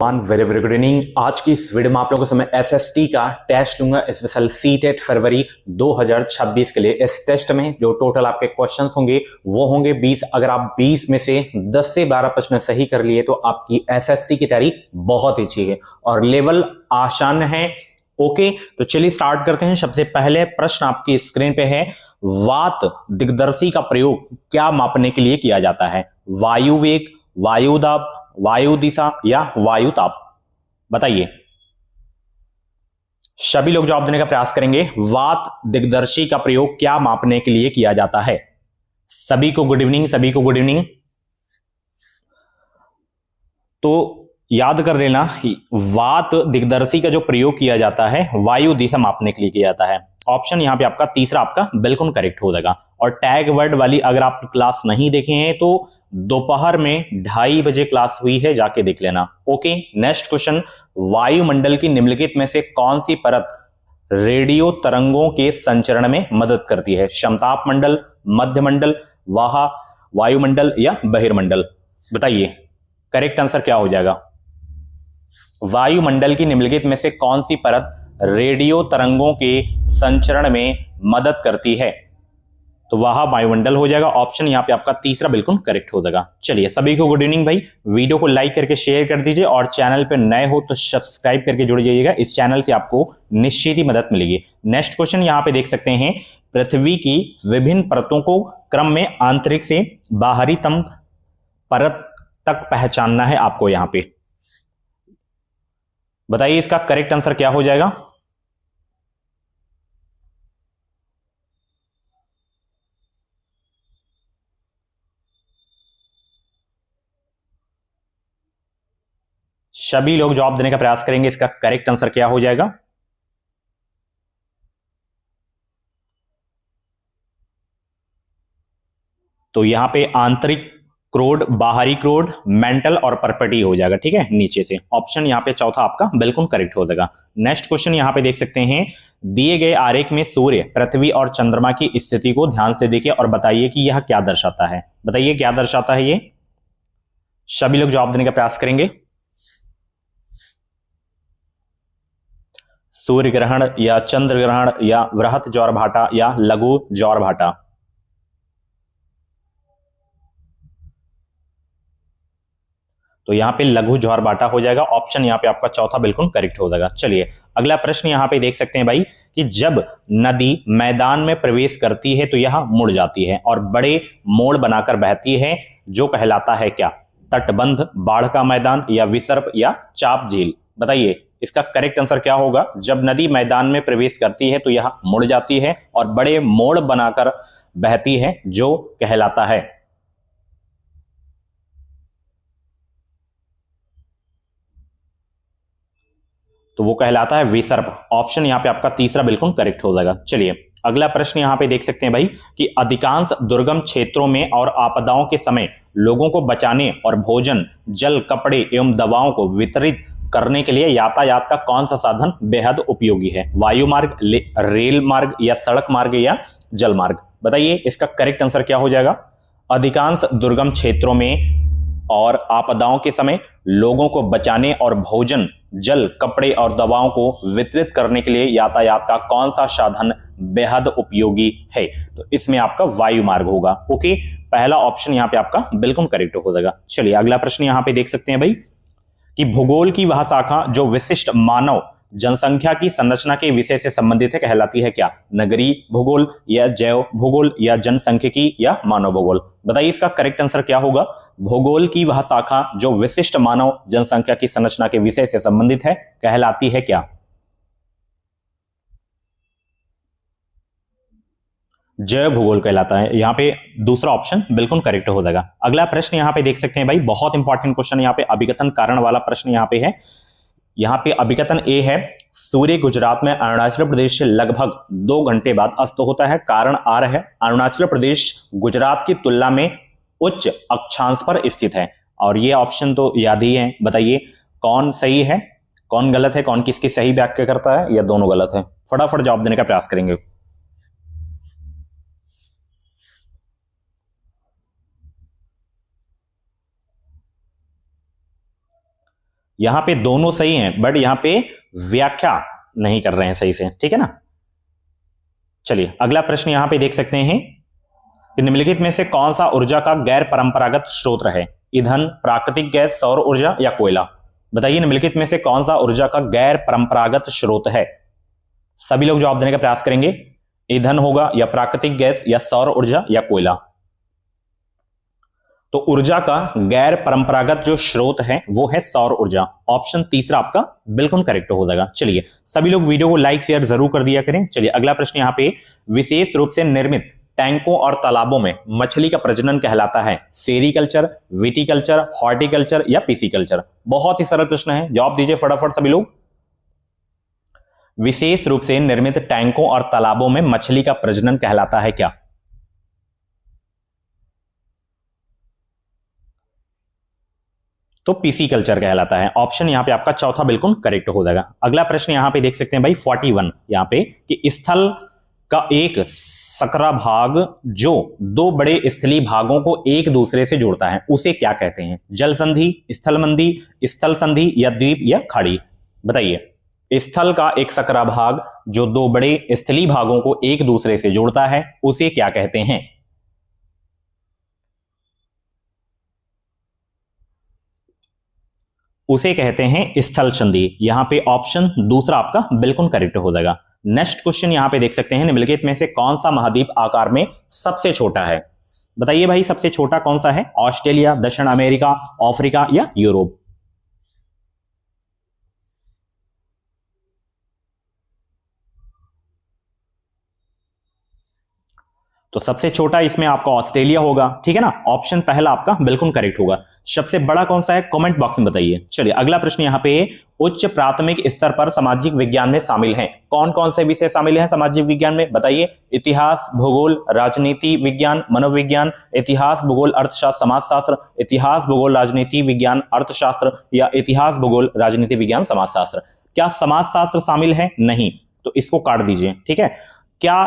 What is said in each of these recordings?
One very very good evening. आज की इस वीडियो में आप लोगों के समय एसएसटी का टेस्ट लूंगा, स्पेशल सीटेट फरवरी 2026 के लिए। इस टेस्ट में जो टोटल आपके क्वेश्चंस होंगे वो होंगे 20। अगर आप 20 में से 10 से 12 प्रश्न सही कर लिए तो आपकी एसएसटी की तैयारी बहुत अच्छी है और लेवल आसान है। ओके, तो चलिए स्टार्ट करते हैं। सबसे पहले प्रश्न आपकी स्क्रीन पे है, वात दिग्दर्शी का प्रयोग क्या मापने के लिए किया जाता है? वायु वेग, वायु दाब, वायु दिशा या वायु ताप? बताइए। सभी लोग जवाब देने का प्रयास करेंगे। वात दिग्दर्शी का प्रयोग क्या मापने के लिए किया जाता है? सभी को गुड इवनिंग, सभी को गुड इवनिंग। तो याद कर लेना, वात दिग्दर्शी का जो प्रयोग किया जाता है वायु दिशा मापने के लिए किया जाता है। ऑप्शन यहां पे आपका तीसरा आपका बिल्कुल करेक्ट हो जाएगा। और टैग वर्ड वाली अगर आप क्लास नहीं देखे हैं तो दोपहर में 2:30 बजे क्लास हुई है, जाके देख लेना। ओके, नेक्स्ट क्वेश्चन, वायुमंडल की निम्नलिखित में से कौन सी परत रेडियो तरंगों के संचरण में मदद करती है? समताप मंडल, मध्यमंडल, वायुमंडल या बहिर्मंडल? बताइए, करेक्ट आंसर क्या हो जाएगा? वायुमंडल की निम्नलिखित में से कौन सी परत रेडियो तरंगों के संचरण में मदद करती है? तो वह वायुमंडल हो जाएगा। ऑप्शन यहां पे आपका तीसरा बिल्कुल करेक्ट हो जाएगा। चलिए, सभी को गुड इवनिंग भाई। वीडियो को लाइक करके शेयर कर दीजिए और चैनल पे नए हो तो सब्सक्राइब करके जुड़ जाइएगा। इस चैनल से आपको निश्चित ही मदद मिलेगी। नेक्स्ट क्वेश्चन यहां पे देख सकते हैं, पृथ्वी की विभिन्न परतों को क्रम में आंतरिक से बाहरी तम परत तक पहचानना है आपको। यहां पे बताइए इसका करेक्ट आंसर क्या हो जाएगा? सभी लोग जवाब देने का प्रयास करेंगे, इसका करेक्ट आंसर क्या हो जाएगा? तो यहां पे आंतरिक क्रोड, बाहरी क्रोड, मेंटल और परपेटी हो जाएगा। ठीक है, नीचे से ऑप्शन यहां पे चौथा आपका बिल्कुल करेक्ट हो जाएगा। नेक्स्ट क्वेश्चन यहां पे देख सकते हैं, दिए गए आरेख में सूर्य, पृथ्वी और चंद्रमा की स्थिति को ध्यान से देखिए और बताइए कि यह क्या दर्शाता है। बताइए क्या दर्शाता है ये? सभी लोग जवाब देने का प्रयास करेंगे। सूर्य ग्रहण या चंद्र ग्रहण या वृहत ज्वारभाटा या लघु ज्वारभाटा? तो यहां पे लघु ज्वारभाटा हो जाएगा। ऑप्शन यहां पे आपका चौथा बिल्कुल करेक्ट हो जाएगा। चलिए, अगला प्रश्न यहां पे देख सकते हैं भाई कि जब नदी मैदान में प्रवेश करती है तो यह मुड़ जाती है और बड़े मोड़ बनाकर बहती है, जो कहलाता है क्या? तटबंध, बाढ़ का मैदान या विसर्प या चाप झील? बताइए इसका करेक्ट आंसर क्या होगा? जब नदी मैदान में प्रवेश करती है तो यह मुड़ जाती है और बड़े मोड़ बनाकर बहती है, जो कहलाता है? तो वो कहलाता है विसर्प। ऑप्शन यहां पे आपका तीसरा बिल्कुल करेक्ट हो जाएगा। चलिए, अगला प्रश्न यहां पे देख सकते हैं भाई कि अधिकांश दुर्गम क्षेत्रों में और आपदाओं के समय लोगों को बचाने और भोजन, जल, कपड़े एवं दवाओं को वितरित करने के लिए यातायात का कौन सा साधन बेहद उपयोगी है? वायु मार्ग, रेल मार्ग या सड़क मार्ग या जल मार्ग? बताइए इसका करेक्ट आंसर क्या हो जाएगा? अधिकांश दुर्गम क्षेत्रों में और आपदाओं के समय लोगों को बचाने और भोजन, जल, कपड़े और दवाओं को वितरित करने के लिए यातायात का कौन सा साधन बेहद उपयोगी है? तो इसमें आपका वायु मार्ग होगा। ओके, पहला ऑप्शन यहां पे आपका बिल्कुल करेक्ट हो जाएगा। चलिए, अगला प्रश्न यहां पे देख सकते हैं भाई कि भूगोल की वह शाखा जो विशिष्ट मानव जनसंख्या की संरचना के विषय से संबंधित है, कहलाती है क्या? नगरीय भूगोल या जैव भूगोल या जनसांख्यिकी या मानव भूगोल? बताइए इसका करेक्ट आंसर क्या होगा? भूगोल की वह शाखा जो विशिष्ट मानव जनसंख्या की संरचना के विषय से संबंधित है, कहलाती है क्या? जैव भूगोल कहलाता है। यहां पे दूसरा ऑप्शन बिल्कुल करेक्ट हो जाएगा। अगला प्रश्न यहां पे देख सकते हैं भाई, बहुत इंपॉर्टेंट क्वेश्चन यहां पे अभिकथन कारण वाला प्रश्न यहां पे है। यहां पे अभिकथन ए है, सूर्य गुजरात में अरुणाचल प्रदेश से लगभग 2 घंटे बाद अस्त होता है। कारण आर है, अरुणाचल प्रदेश गुजरात की तुलना में उच्च अक्षांश पर स्थित है। और ये ऑप्शन तो याद ही है। बताइए कौन सही है, कौन गलत है, कौन किसकी सही व्याख्या करता है, या दोनों गलत है? फटाफट जवाब देने का प्रयास करेंगे। यहां पे दोनों सही हैं, बट यहां पे व्याख्या नहीं कर रहे हैं सही से, ठीक है ना। चलिए अगला प्रश्न यहां पे देख सकते हैं कि निम्नलिखित में से कौन सा ऊर्जा का गैर परंपरागत स्रोत है? ईंधन, प्राकृतिक गैस, सौर ऊर्जा या कोयला? बताइए निम्नलिखित में से कौन सा ऊर्जा का गैर परंपरागत स्रोत है? सभी लोग जवाब देने का प्रयास करेंगे। ईंधन होगा या प्राकृतिक गैस या सौर ऊर्जा या कोयला? तो ऊर्जा का गैर परंपरागत जो स्रोत है वो है सौर ऊर्जा। ऑप्शन तीसरा आपका बिल्कुल करेक्ट हो जाएगा। चलिए सभी लोग वीडियो को लाइक शेयर जरूर कर दिया करें। चलिए अगला प्रश्न यहां पे, विशेष रूप से निर्मित टैंकों और तालाबों में मछली का प्रजनन कहलाता है सेरीकल्चर, विटिकल्चर, हॉर्टिकल्चर या पिसिकल्चर? बहुत ही सरल प्रश्न है, जवाब दीजिए फटाफट सभी लोग। विशेष रूप से निर्मित टैंकों और तालाबों में मछली का प्रजनन कहलाता है क्या? तो पिसिकल्चर कहलाता है। ऑप्शन यहां पे आपका चौथा बिल्कुल करेक्ट हो जाएगा। अगला प्रश्न यहां पे देख सकते हैं भाई 41 यहां पे, कि स्थल का एक सकरा भाग जो दो बड़े स्थलीय भागों को एक दूसरे से जोड़ता है उसे क्या कहते हैं? जल संधि, स्थल मंदी, स्थल संधि या द्वीप या खाड़ी? बताइए। स्थल का एक सकरा भाग जो दो बड़े स्थलीय भागों को एक दूसरे से जोड़ता है उसे क्या कहते हैं? उसे कहते हैं स्थल संधि। यहां पे ऑप्शन दूसरा आपका बिल्कुल करेक्ट हो जाएगा। नेक्स्ट क्वेश्चन यहां पे देख सकते हैं, निम्नलिखित में से कौन सा महाद्वीप आकार में सबसे छोटा है? बताइए भाई सबसे छोटा कौन सा है? ऑस्ट्रेलिया, दक्षिण अमेरिका, अफ्रीका या यूरोप? तो सबसे छोटा इसमें आपका ऑस्ट्रेलिया होगा, ठीक है ना। ऑप्शन पहला आपका बिल्कुल करेक्ट होगा। सबसे बड़ा कौन सा है कमेंट बॉक्स में बताइए। चलिए अगला प्रश्न यहां पे, उच्च प्राथमिक स्तर पर सामाजिक विज्ञान में शामिल हैं कौन कौन से विषय शामिल हैं सामाजिक विज्ञान में? बताइए। इतिहास, भूगोल, राजनीति विज्ञान, मनोविज्ञान, इतिहास, भूगोल, अर्थशास्त्र, समाजशास्त्र, इतिहास, भूगोल, राजनीति विज्ञान, अर्थशास्त्र या इतिहास, भूगोल, राजनीति विज्ञान, समाजशास्त्र? क्या समाजशास्त्र शामिल है? नहीं, तो इसको काट दीजिए, ठीक है। क्या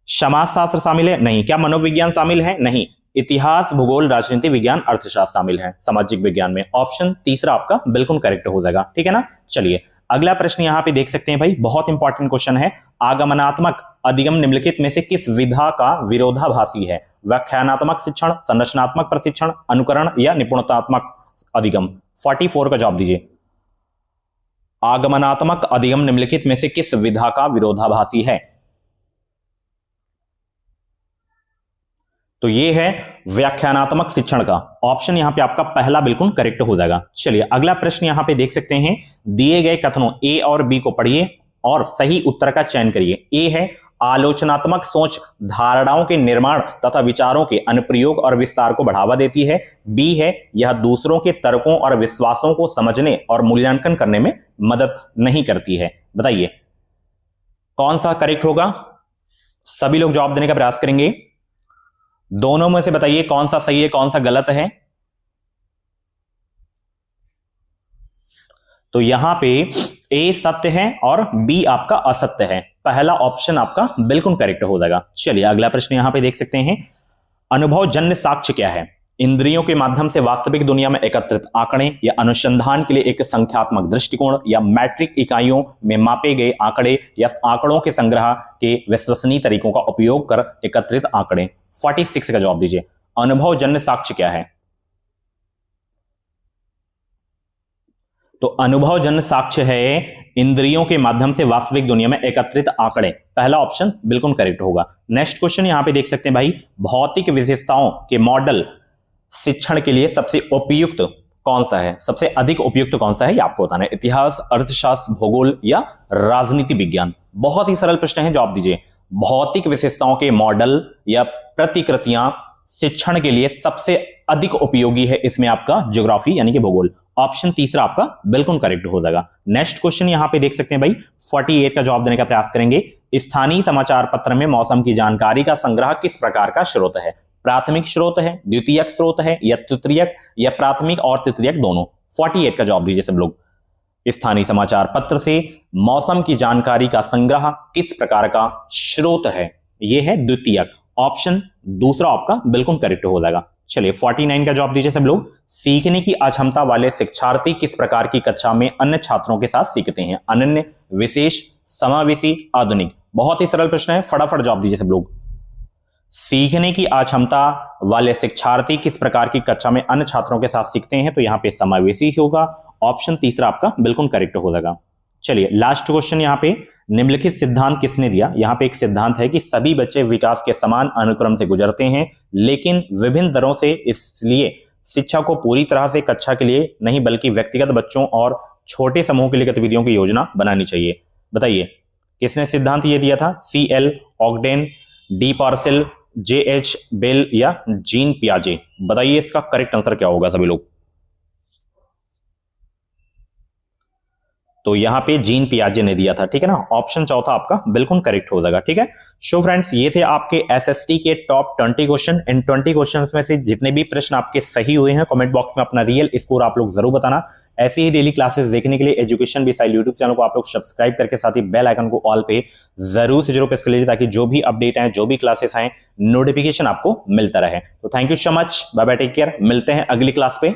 समाजशास्त्र शामिल है? नहीं। क्या मनोविज्ञान शामिल है? नहीं। इतिहास, भूगोल, राजनीति विज्ञान, अर्थशास्त्र शामिल है सामाजिक विज्ञान में। ऑप्शन तीसरा आपका बिल्कुल करेक्ट हो जाएगा, ठीक है ना। चलिए अगला प्रश्न यहां पे देख सकते हैं भाई, बहुत इंपॉर्टेंट क्वेश्चन है। आगमनात्मक अधिगम निम्नलिखित में से किस विधा का विरोधाभासी है? व्याख्यानात्मक शिक्षण, संरचनात्मक प्रशिक्षण, अनुकरण या निपुणतात्मक अधिगम? 44 का जवाब दीजिए। आगमनात्मक अधिगम निम्नलिखित में से किस विधा का विरोधाभासी है? तो ये है व्याख्यानात्मक शिक्षण का। ऑप्शन यहां पे आपका पहला बिल्कुल करेक्ट हो जाएगा। चलिए अगला प्रश्न यहां पे देख सकते हैं, दिए गए कथनों ए और बी को पढ़िए और सही उत्तर का चयन करिए। ए है आलोचनात्मक सोच धारणाओं के निर्माण तथा विचारों के अनुप्रयोग और विस्तार को बढ़ावा देती है। बी है यह दूसरों के तर्कों और विश्वासों को समझने और मूल्यांकन करने में मदद नहीं करती है। बताइए कौन सा करेक्ट होगा? सभी लोग जवाब देने का प्रयास करेंगे। दोनों में से बताइए कौन सा सही है कौन सा गलत है। तो यहां पे ए सत्य है और बी आपका असत्य है। पहला ऑप्शन आपका बिल्कुल करेक्ट हो जाएगा। चलिए अगला प्रश्न यहां पे देख सकते हैं, अनुभवजन्य साक्ष्य क्या है? इंद्रियों के माध्यम से वास्तविक दुनिया में एकत्रित आंकड़े या अनुसंधान के लिए एक संख्यात्मक दृष्टिकोण या मैट्रिक इकाइयों में मापे गए आंकड़े या आंकड़ों के संग्रह के विश्वसनीय तरीकों का उपयोग कर एकत्रित आंकड़े? 46 का जवाब दीजिए। अनुभवजन्य साक्ष्य क्या है? तो अनुभवजन्य साक्ष्य है इंद्रियों के माध्यम से वास्तविक दुनिया में एकत्रित आंकड़े। पहला ऑप्शन बिल्कुल करेक्ट होगा। नेक्स्ट क्वेश्चन यहां पे देख सकते हैं भाई, भौतिक विशेषताओं के मॉडल शिक्षण के लिए सबसे उपयुक्त कौन सा है? सबसे अधिक उपयुक्त कौन सा है ये आपको बताना है। इतिहास, अर्थशास्त्र, भूगोल या राजनीति विज्ञान? बहुत ही सरल प्रश्न है, जवाब दीजिए। भौतिक विशेषताओं के मॉडल या प्रतिकृतियां शिक्षण के लिए सबसे अधिक उपयोगी है इसमें आपका ज्योग्राफी यानी कि भूगोल। ऑप्शन तीसरा आपका बिल्कुल करेक्ट हो जाएगा। नेक्स्ट क्वेश्चन यहां पे देख सकते हैं भाई, 48 का जवाब देने का प्रयास करेंगे। स्थानीय समाचार पत्र में मौसम की जानकारी का संग्रह किस प्रकार का स्रोत है? प्राथमिक स्रोत है, द्वितीयक स्रोत है या तृतीयक या प्राथमिक और तृतीयक दोनों? 48 का जवाब दीजिए सब लोग। स्थानीय समाचार पत्र से मौसम की जानकारी का संग्रह किस प्रकार का स्रोत है? यह है द्वितीयक। ऑप्शन दूसरा आपका बिल्कुल करेक्ट हो जाएगा। चलिए 49 का जवाब दीजिए सब लोग। सीखने की अक्षमता वाले शिक्षार्थी किस प्रकार की कक्षा में अन्य छात्रों के साथ सीखते हैं? अनन्य, विशेष, समावेशी, आधुनिक। बहुत ही सरल प्रश्न है, फटाफट जवाब दीजिए सब लोग। सीखने की अक्षमता वाले शिक्षार्थी किस प्रकार की कक्षा में अन्य छात्रों के साथ सीखते हैं? तो यहां पे समावेशी होगा। ऑप्शन तीसरा आपका बिल्कुल करेक्ट हो जाएगा। चलिए लास्ट क्वेश्चन यहां पे, निम्नलिखित सिद्धांत किसने दिया? यहां पे एक सिद्धांत है कि सभी बच्चे विकास के समान अनुक्रम से गुजरते हैं, लेकिन विभिन्न दरों से, इसलिए शिक्षा को पूरी तरह से कक्षा के लिए नहीं बल्कि व्यक्तिगत बच्चों और छोटे समूह के लिए गतिविधियों की योजना बनानी चाहिए। बताइए किसने सिद्धांत ये दिया था? CL Ogden, D Parsell, JH Bell या जीन पियाजे? बताइए इसका करेक्ट आंसर क्या होगा सभी लोग। तो यहां पे जीन पियाजे ने दिया था, ठीक है ना। ऑप्शन चौथा आपका बिल्कुल करेक्ट हो जाएगा, ठीक है। सो फ्रेंड्स ये थे आपके SST के टॉप 20 क्वेश्चन। इन 20 क्वेश्चंस में से जितने भी प्रश्न आपके सही हुए हैं, कमेंट बॉक्स में अपना रियल स्कोर आप लोग जरूर बताना। ऐसी ही डेली क्लासेस देखने के लिए एजुकेशन मिसाइल यूट्यूब चैनल को आप लोग सब्सक्राइब करके साथ ही बेल आइकन को ऑल पे जरूर से जरूर प्रेस कर लीजिए, ताकि जो भी अपडेट आए, जो भी क्लासेस आए, नोटिफिकेशन आपको मिलता रहे। तो thank you so much, bye bye, take care. मिलते हैं अगली क्लास पे।